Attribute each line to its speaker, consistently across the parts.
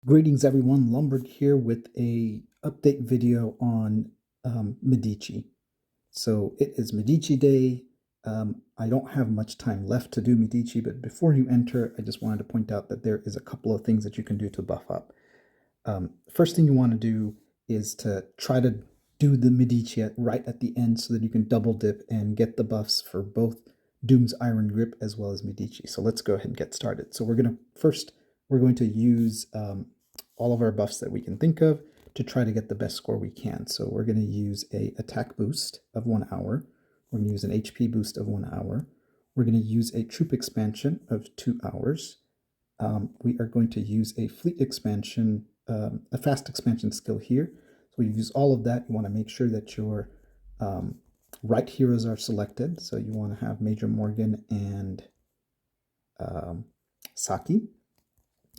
Speaker 1: Greetings everyone, Lombard here with a update video on Medici. So it is Medici Day. I don't have much time left to do Medici, but before you enter, I just wanted to point out that there is a couple of things that you can do to buff up. First thing you want to do is to try to do the Medici right at the end so that you can double dip and get the buffs for both Doom's Iron Grip as well as Medici. So let's go ahead and get started. So we're going to use all of our buffs that we can think of to try to get the best score we can. So we're going to use a attack boost of 1 hour. We're going to use an HP boost of 1 hour. We're going to use a troop expansion of 2 hours. We are going to use a fleet expansion, a fast expansion skill here. So we use all of that. You want to make sure that your right heroes are selected. So you want to have Major Morgan and Saki.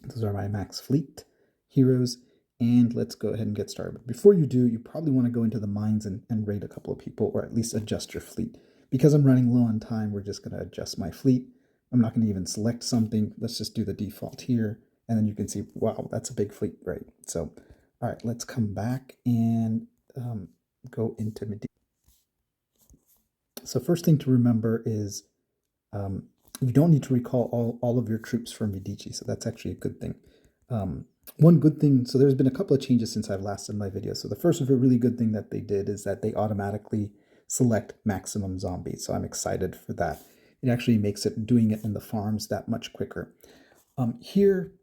Speaker 1: Those are my max fleet heroes. And let's go ahead and get started. But before you do, you probably want to go into the mines and raid a couple of people, or at least adjust your fleet. Because I'm running low on time, we're just going to adjust my fleet. I'm not going to even select something. Let's just do the default here. And then you can see, wow, that's a big fleet. Great. So, all right, let's come back and go into Medici. So first thing to remember is you don't need to recall all of your troops from Medici. So that's actually a good thing. One good thing, so there's been a couple of changes since I've last done my video. So the first of a really good thing that they did is that they automatically select maximum zombies. So I'm excited for that. It actually makes doing it in the farms that much quicker. Here,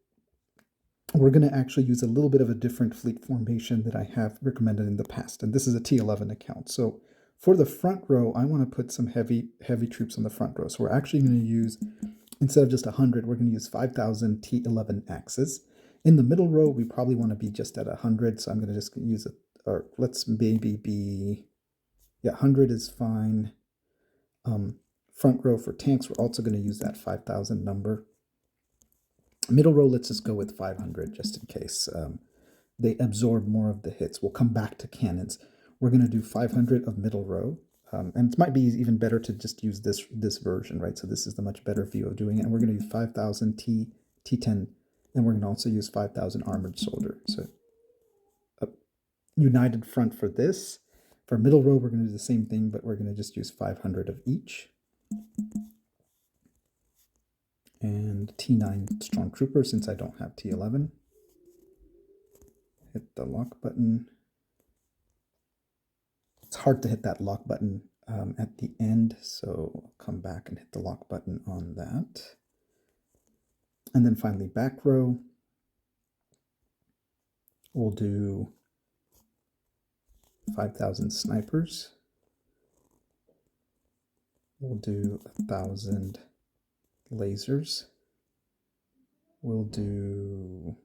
Speaker 1: we're going to actually use a little bit of a different fleet formation that I have recommended in the past. And this is a T11 account. So for the front row, I want to put some heavy troops on the front row. So we're actually going to use, instead of just 100, we're going to use 5,000 T11 Axes. In the middle row, we probably want to be just at 100, so I'm going to just use it, or let's maybe be, yeah, 100 is fine. Front row for tanks, we're also going to use that 5,000 number. Middle row, let's just go with 500 just in case. They absorb more of the hits. We'll come back to cannons. We're going to do 500 of middle row. And it might be even better to just use this version, right? So this is the much better view of doing it. And we're going to use 5,000 T10. And we're going to also use 5,000 Armored Soldiers. So a united front for this. For middle row, we're going to do the same thing, but we're going to just use 500 of each. And T9 Stormtrooper, since I don't have T11. Hit the lock button. It's hard to hit that lock button at the end, so I'll come back and hit the lock button on that. And then finally, back row. We'll do 5,000 snipers. We'll do 1,000 lasers. We'll do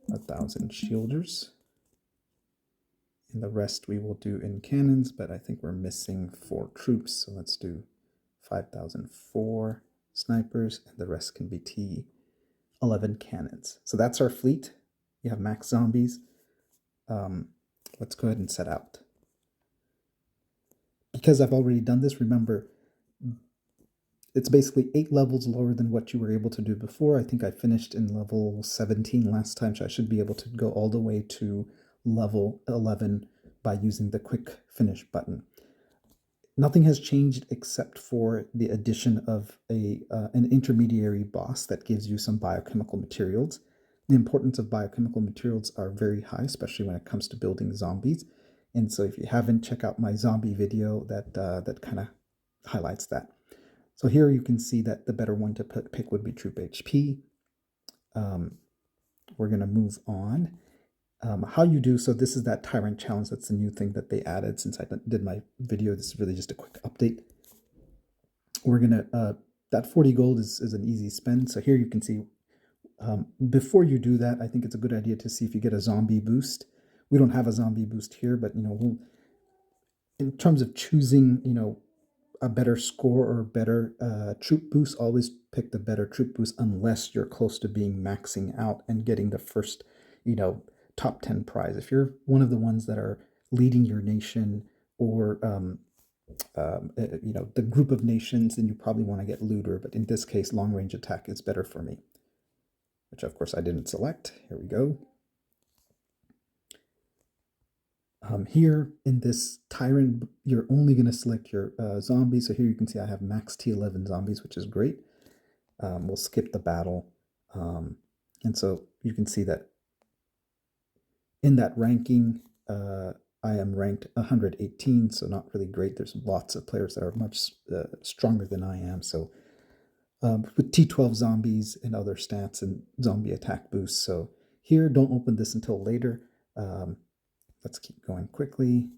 Speaker 1: 1,000 shielders. And the rest we will do in cannons, but I think we're missing 4 troops, so let's do 5,004 snipers, and the rest can be T11 cannons. So that's our fleet. You have max zombies. Let's go ahead and set out. Because I've already done this, remember, it's basically 8 levels lower than what you were able to do before. I think I finished in level 17 last time, so I should be able to go all the way to level 11 by using the quick finish button. Nothing has changed except for the addition of an intermediary boss that gives you some biochemical materials. The importance of biochemical materials are very high, especially when it comes to building zombies. And so if you haven't, check out my zombie video that kind of highlights that. So here you can see that the better one to pick would be Troop HP. We're going to move on. How you do, so this is that Tyrant Challenge. That's the new thing that they added since I did my video. This is really just a quick update. We're going to, that 40 gold is an easy spend. So here you can see, before you do that, I think it's a good idea to see if you get a zombie boost. We don't have a zombie boost here, but, in terms of choosing, a better score or better troop boost, always pick the better troop boost unless you're close to being maxing out and getting the first, top 10 prize. If you're one of the ones that are leading your nation or the group of nations, then you probably want to get looter, but in this case long range attack is better for me. which of course I didn't select. Here we go. Here in this Tyrant, you're only going to select your zombies. So here you can see I have max T11 zombies, which is great. We'll skip the battle. And so you can see that in that ranking, I am ranked 118, so not really great. There's lots of players that are much stronger than I am. So with T12 zombies and other stats and zombie attack boosts. So here, don't open this until later. Let's keep going quickly.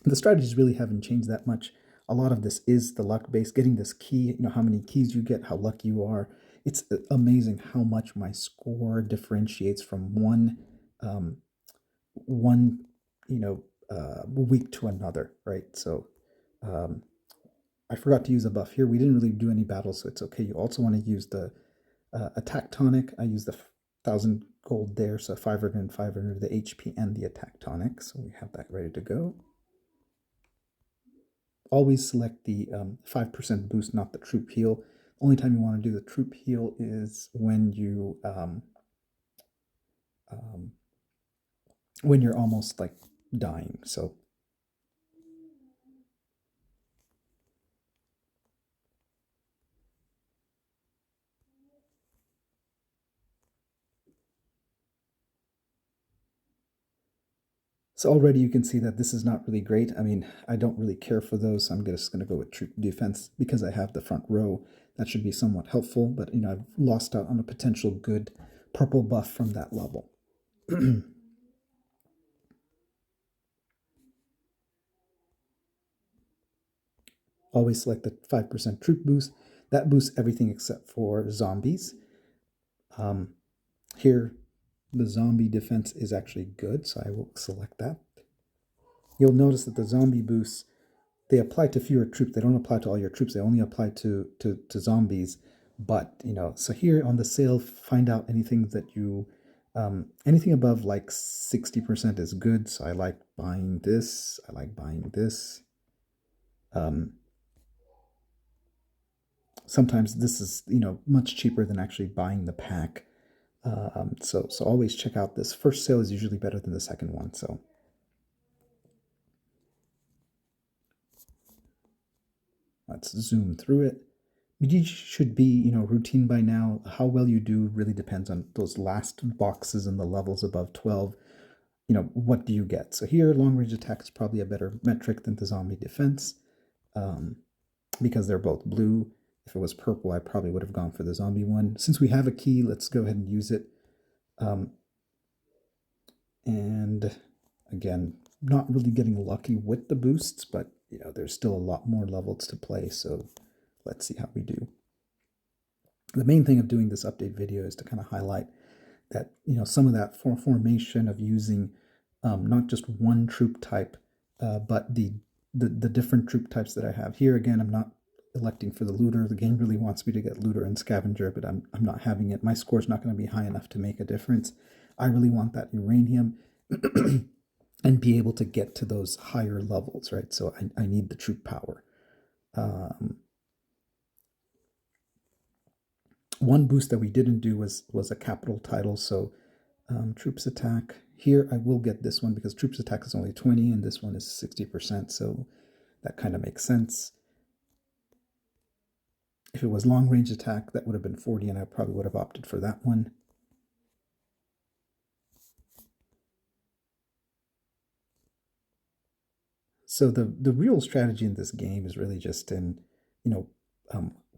Speaker 1: The strategies really haven't changed that much. A lot of this is the luck base, getting this key, how many keys you get, how lucky you are. It's amazing how much my score differentiates from one week to another, right? So I forgot to use a buff here. We didn't really do any battles, so it's okay. You also want to use the attack tonic. I use the 1,000 gold there, so 500 and 500, the HP and the attack tonic. So we have that ready to go. Always select the 5% boost, not the troop heal. Only time you want to do the troop heal is when you're almost like dying. So already you can see that this is not really great. I mean, I don't really care for those, so I'm just going to go with troop defense because I have the front row. That should be somewhat helpful, but I've lost out on a potential good purple buff from that level. Always select the 5% troop boost. That boosts everything except for zombies. Here, the zombie defense is actually good, so I will select that. You'll notice that the zombie boosts, they apply to fewer troops. They don't apply to all your troops. They only apply to zombies. But, so here on the sale, find out anything that you, anything above like 60% is good. So I like buying this. I like buying this. Sometimes this is, much cheaper than actually buying the pack. So always check out this. First sale is usually better than the second one. So let's zoom through it. Medici should be, routine by now. How well you do really depends on those last boxes and the levels above 12. What do you get? So here, long range attack is probably a better metric than the zombie defense because they're both blue. If it was purple, I probably would have gone for the zombie one. Since we have a key, let's go ahead and use it. And again, not really getting lucky with the boosts, but there's still a lot more levels to play, so let's see how we do. The main thing of doing this update video is to kind of highlight that some of that formation of using not just one troop type, but the different troop types that I have here. Again, I'm not electing for the looter. The game really wants me to get looter and scavenger, but I'm not having it. My score's not going to be high enough to make a difference. I really want that uranium and be able to get to those higher levels, right? So I need the troop power. One boost that we didn't do was a capital title. So troops attack. Here I will get this one because troops attack is only 20 and this one is 60%. So that kind of makes sense. If it was long range attack, that would have been 40 and I probably would have opted for that one. So the real strategy in this game is really just in,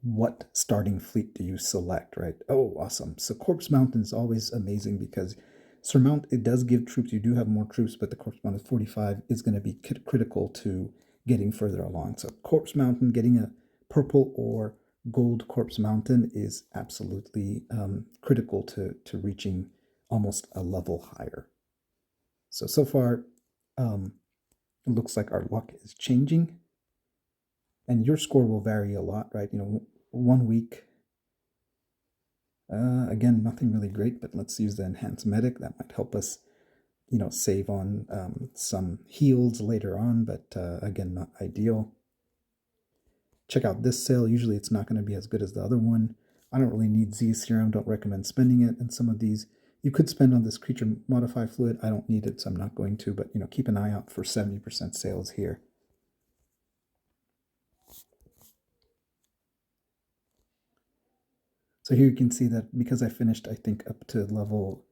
Speaker 1: what starting fleet do you select, right? Oh, awesome. So Corpse Mountain is always amazing because Surmount, it does give troops. You do have more troops, but the Corpse Mountain 45 is going to be critical to getting further along. So Corpse Mountain, getting a purple or gold Corpse Mountain is absolutely critical to reaching almost a level higher. So far, it looks like our luck is changing. And your score will vary a lot, right? 1 week. Again, nothing really great, but let's use the Enhanced Medic. That might help us, save on some heals later on, but again, not ideal. Check out this sale. Usually it's not going to be as good as the other one. I don't really need Z serum, don't recommend spending it. And some of these you could spend on this creature modify fluid. I don't need it, so I'm not going to, but keep an eye out for 70% sales here. So here you can see that because I finished, I think, up to level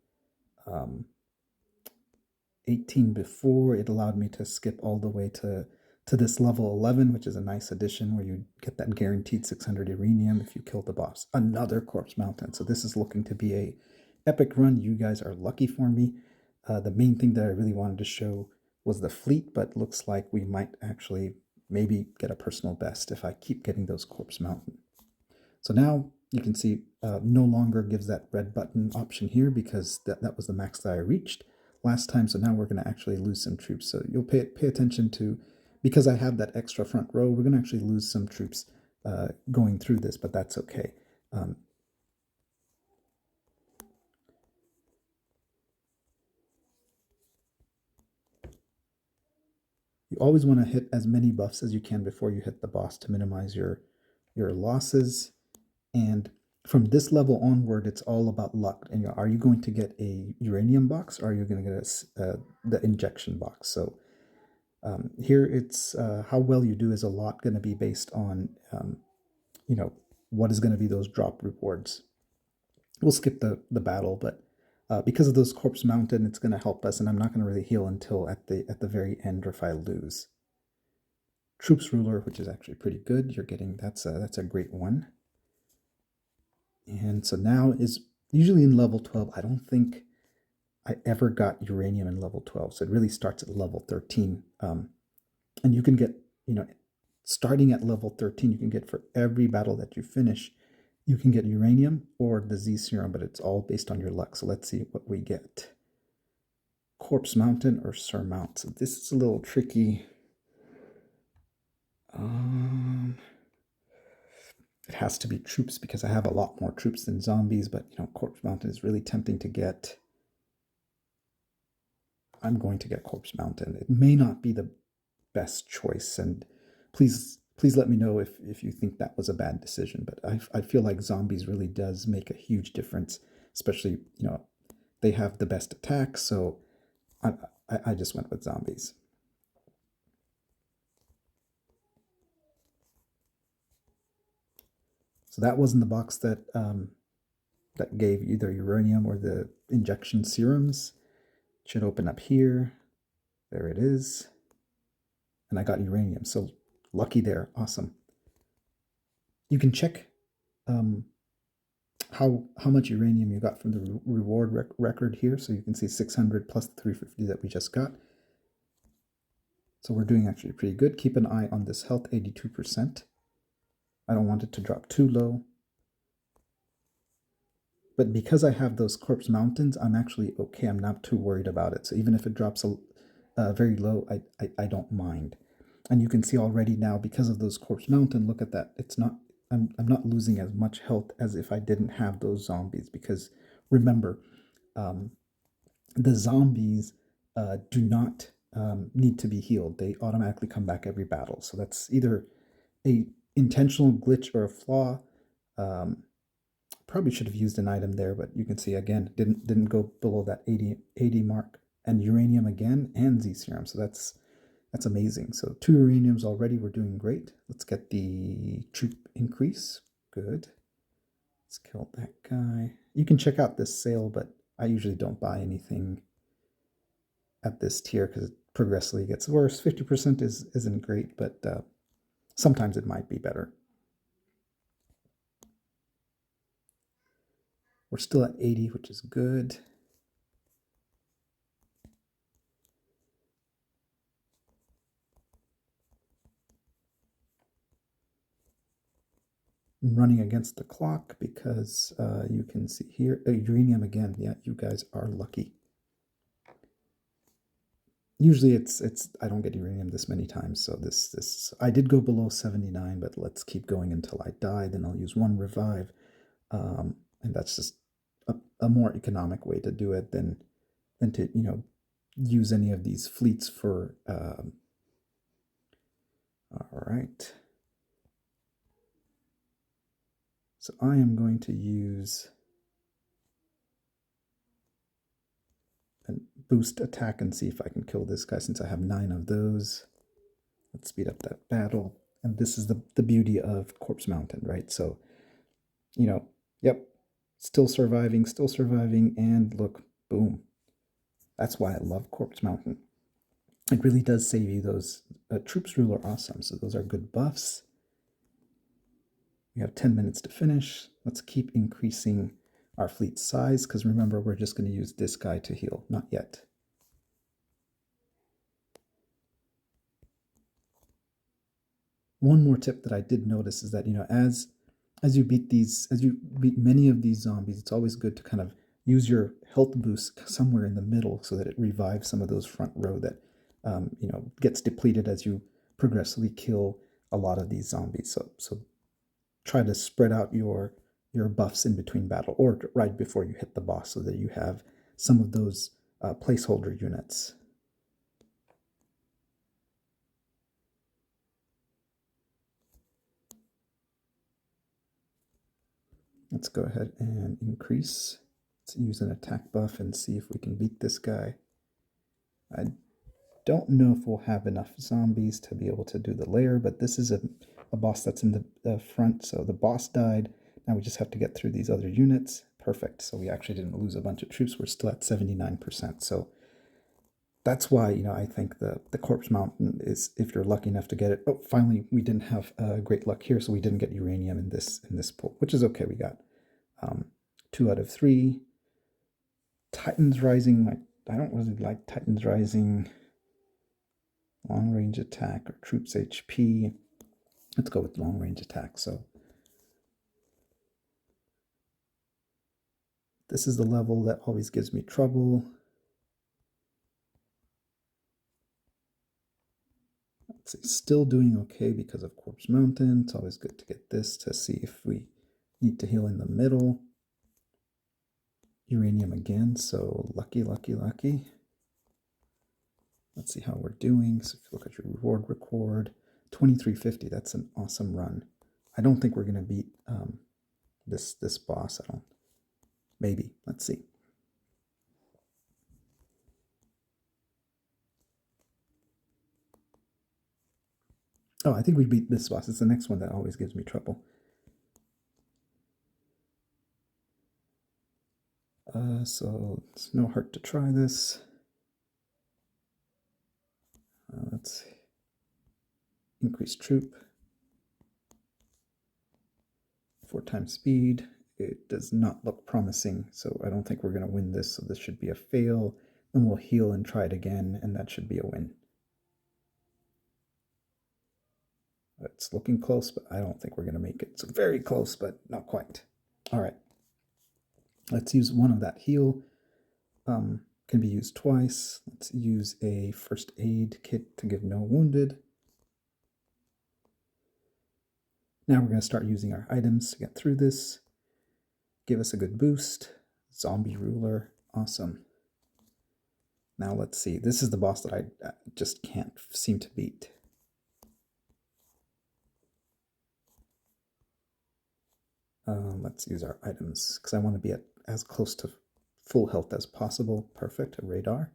Speaker 1: 18 before, it allowed me to skip all the way to this level 11, which is a nice addition where you get that guaranteed 600 uranium if you kill the boss. Another corpse mountain. So this is looking to be a epic run. You guys are lucky for me. The main thing that I really wanted to show was the fleet, but looks like we might actually maybe get a personal best if I keep getting those corpse mountain. So now you can see no longer gives that red button option here because that was the max that I reached last time. So now we're going to actually lose some troops. So you'll pay attention to, because I have that extra front row, we're going to actually lose some troops going through this, but that's okay. You always want to hit as many buffs as you can before you hit the boss to minimize your losses. And from this level onward, it's all about luck. And are you going to get a uranium box, or are you going to get the injection box? So here it's how well you do is a lot going to be based on what is going to be those drop rewards. We'll skip the battle, but because of those corpse mountain, it's going to help us, and I'm not going to really heal until at the very end, or if I lose. Troops ruler, which is actually pretty good. You're getting that's a great one. And so now is usually in level 12. I don't think I ever got uranium in level 12, so it really starts at level 13. And you can get, starting at level 13, you can get for every battle that you finish, you can get uranium or the Z serum, but it's all based on your luck. So let's see what we get. Corpse Mountain or Surmount. So this is a little tricky. It has to be troops because I have a lot more troops than zombies, but Corpse Mountain is really tempting to get. I'm going to get Corpse Mountain. It may not be the best choice, and please let me know if you think that was a bad decision, but I feel like zombies really does make a huge difference, especially they have the best attack, so I just went with zombies. So that wasn't the box that that gave either uranium or the injection serums. It should open up here. There it is. And I got uranium, so lucky there. Awesome. You can check how much uranium you got from the reward record here. So you can see 600 plus the 350 that we just got. So we're doing actually pretty good. Keep an eye on this health, 82%. I don't want it to drop too low. But because I have those corpse mountains, I'm actually okay. I'm not too worried about it. So even if it drops very low, I don't mind. And you can see already now, because of those corpse mountain, look at that. It's not, I'm not losing as much health as if I didn't have those zombies. Because remember, the zombies do not need to be healed. They automatically come back every battle. So that's either a intentional glitch or a flaw. Probably should have used an item there, but you can see again, didn't go below that 80 mark. And uranium again, and Z serum. So that's amazing. So 2 uraniums already. We're doing great. Let's get the troop increase. Good. Let's kill that guy. You can check out this sale, but I usually don't buy anything at this tier because it progressively gets worse. 50% isn't great, but sometimes it might be better. We're still at 80, which is good. I'm running against the clock because you can see here, uranium again. Yeah, you guys are lucky. Usually it's I don't get uranium this many times, so this I did go below 79, but let's keep going until I die. Then I'll use 1 revive, and that's just a more economic way to do it than to use any of these fleets for. All right. So I am going to use a boost attack and see if I can kill this guy since I have 9 of those. Let's speed up that battle. And this is the beauty of Corpse Mountain, right? So, you know, yep, still surviving, and look, boom. That's why I love Corpse Mountain. It really does save you those troops rule are awesome. So those are good buffs. We have 10 minutes to finish. Let's keep increasing our fleet size because remember, we're just going to use this guy to heal. Not yet. One more tip that I did notice is that, you know, as you beat many of these zombies, it's always good to kind of use your health boost somewhere in the middle so that it revives some of those front row that you know, gets depleted as you progressively kill a lot of these zombies. So try to spread out your buffs in between battle or right before you hit the boss so that you have some of those placeholder units. Let's go ahead and increase. Let's use an attack buff and see if we can beat this guy. I don't know if we'll have enough zombies to be able to do the lair, but this is a boss that's in the front, so the boss died. Now we just have to get through these other units. Perfect. So we actually didn't lose a bunch of troops. We're still at 79%. So that's why, you know, I think the Corpse Mountain is, if you're lucky enough to get it. Oh, finally, we didn't have great luck here, so we didn't get uranium in this pool, which is okay. We got 2 out of 3. Titans Rising. I don't really like Titans Rising. Long range attack or troops HP. Let's go with long range attack. So this is the level that always gives me trouble. Let's see, still doing okay because of Corpse Mountain. It's always good to get this to see if we need to heal in the middle. Uranium again, so lucky. Let's see how we're doing. So if you look at your reward record, 2350, that's an awesome run. I don't think we're going to beat this boss. I don't. Maybe. Let's see. Oh, I think we beat this boss. It's the next one that always gives me trouble. So it's no hurt to try this. Let's increase troop. 4 times speed. It does not look promising, so I don't think we're going to win this, so this should be a fail. Then we'll heal and try it again, and that should be a win. It's looking close, but I don't think we're going to make it. So very close, but not quite. All right. Let's use one of that heal. Can be used twice. Let's use a first aid kit to give no wounded. Now we're going to start using our items to get through this. Give us a good boost. Zombie ruler. Awesome. Now let's see. This is the boss that I just can't seem to beat. Let's use our items because I want to be at as close to full health as possible. Perfect. A radar.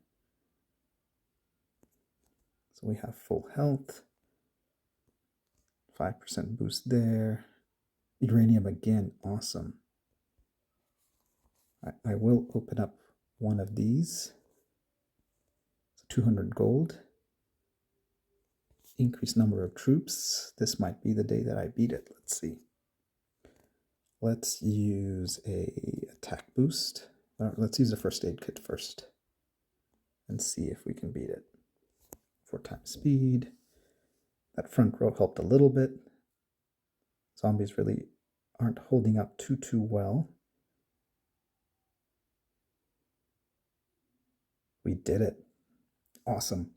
Speaker 1: So we have full health. 5% boost there. Uranium again. Awesome. I will open up one of these. So 200 gold. Increased number of troops. This might be the day that I beat it. Let's see. Let's use a attack boost. Let's use a first aid kit first and see if we can beat it. 4 times speed. That front row helped a little bit. Zombies really aren't holding up too well. We did it. Awesome.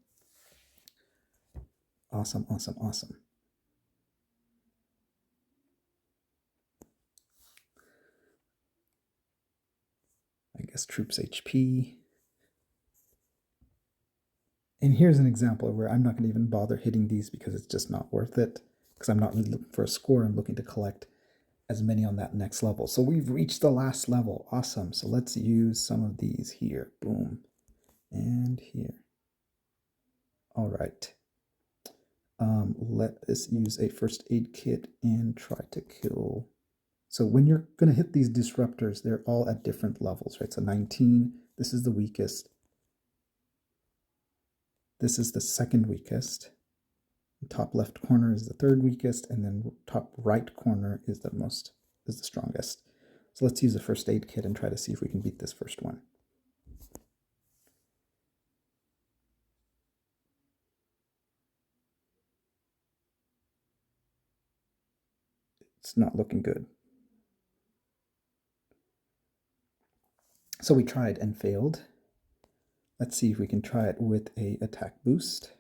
Speaker 1: Awesome. I guess troops HP. And here's an example where I'm not going to even bother hitting these because it's just not worth it. Because I'm not really looking for a score, I'm looking to collect as many on that next level. So we've reached the last level. Awesome. So let's use some of these here. Boom. And here. All right. Let us use a first aid kit and try to kill. So when you're going to hit these disruptors, they're all at different levels, right? So 19, this is the weakest. This is the second weakest. The top left corner is the third weakest, and then top right corner is the strongest. So let's use a first aid kit and try to see if we can beat this first one. It's not looking good. So we tried and failed. Let's see if we can try it with a attack boost.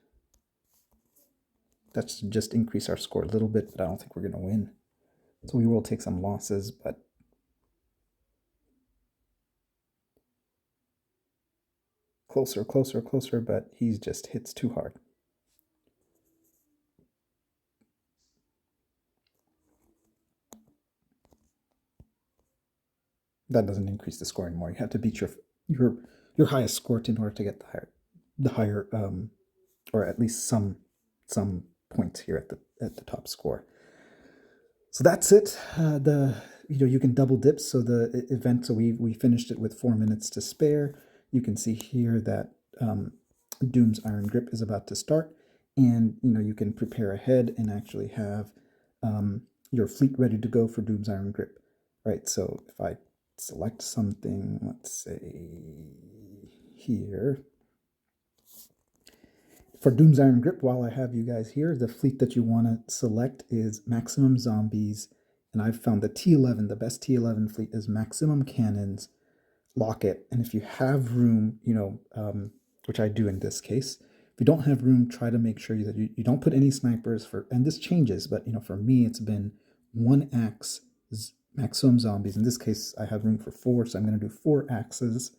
Speaker 1: That's to just increase our score a little bit, but I don't think we're going to win. So we will take some losses, but closer, closer, closer, but he just hits too hard. That doesn't increase the score anymore. You have to beat your highest score in order to get the higher or at least some points here at the top score. So that's it. You can double dip. So the event, so we finished it with 4 minutes to spare. You can see here that Doom's Iron Grip is about to start, and you can prepare ahead and actually have your fleet ready to go for Doom's Iron Grip. Right. So if I select something, let's say here. For Doom's Iron Grip, while I have you guys here, the fleet that you want to select is Maximum Zombies, and I've found the T11, the best T11 fleet is Maximum Cannons, Lock It, and if you have room, which I do in this case, if you don't have room, try to make sure that you don't put any snipers and this changes, but for me it's been 1 axe, Maximum Zombies. In this case, I have room for 4, so I'm going to do 4 axes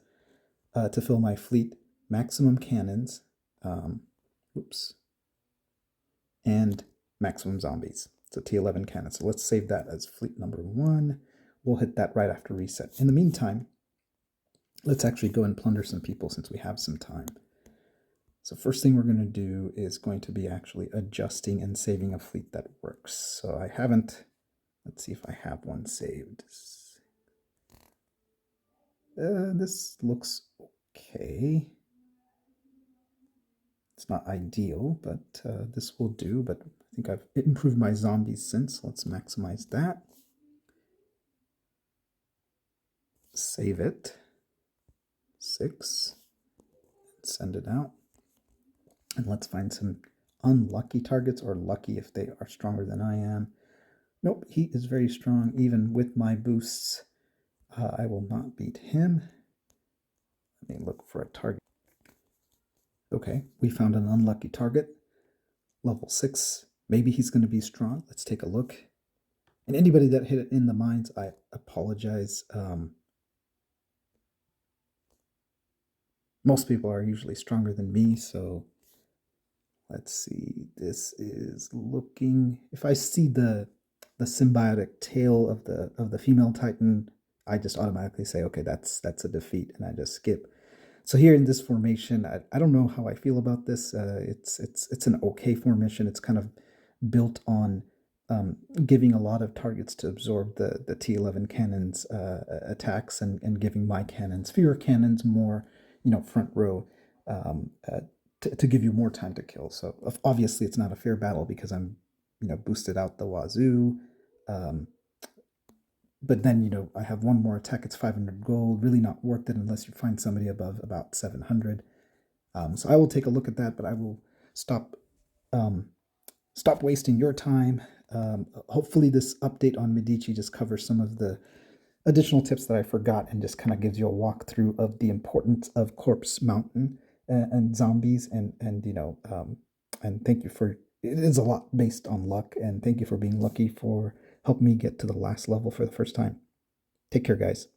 Speaker 1: to fill my fleet, Maximum Cannons, and Maximum Zombies. So T11 Cannons. So let's save that as fleet number 1. We'll hit that right after reset. In the meantime, let's actually go and plunder some people since we have some time. So first thing we're going to do is going to be actually adjusting and saving a fleet that works. So I haven't, let's see if I have one saved. This looks okay. It's not ideal, but this will do. But I think I've improved my zombies since. Let's maximize that. Save it. 6. Send it out. And let's find some unlucky targets, or lucky if they are stronger than I am. Nope, he is very strong. Even with my boosts, I will not beat him. Let me look for a target. Okay, we found an unlucky target. Level 6. Maybe he's going to be strong. Let's take a look. And anybody that hit it in the mines, I apologize. Most people are usually stronger than me, so let's see. This is looking. If I see the symbiotic tail of the female Titan, I just automatically say, okay, that's a defeat, and I just skip. So here in this formation, I don't know how I feel about this. It's an okay formation. It's kind of built on giving a lot of targets to absorb the T11 cannons attacks, and giving my cannons, fewer cannons, more front row to give you more time to kill. So obviously it's not a fair battle because I'm boosted out the wazoo. But then, I have one more attack. It's 500 gold. Really not worth it unless you find somebody above about 700. So I will take a look at that, but I will stop wasting your time. Hopefully this update on Medici just covers some of the additional tips that I forgot and just kind of gives you a walkthrough of the importance of Corpse Mountain and zombies. And thank you for, it is a lot based on luck, and thank you for being lucky for helping me get to the last level for the first time. Take care, guys.